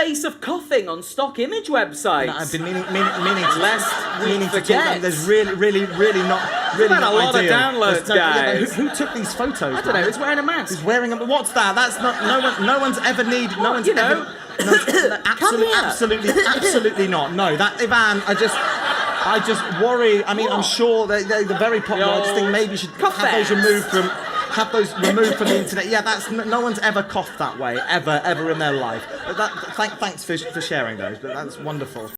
space of coughing on stock image websites? No, I've been meaning to. Lest we meaning to forget. talk. There's really not Had not a lot of ideal. downloads, There's no- yeah, guys. who took these photos? I don't know. He's wearing a mask. He's wearing a. What's that? That's not. No one's ever need. No one's you know. ever. No, absolutely not. No, that Ivan. I just worry. I mean, I'm sure they're very popular. I just think maybe you should Cough have those fest. removed from the internet. Yeah, that's no one's ever coughed that way ever in their life. But thanks for sharing those. But that's wonderful.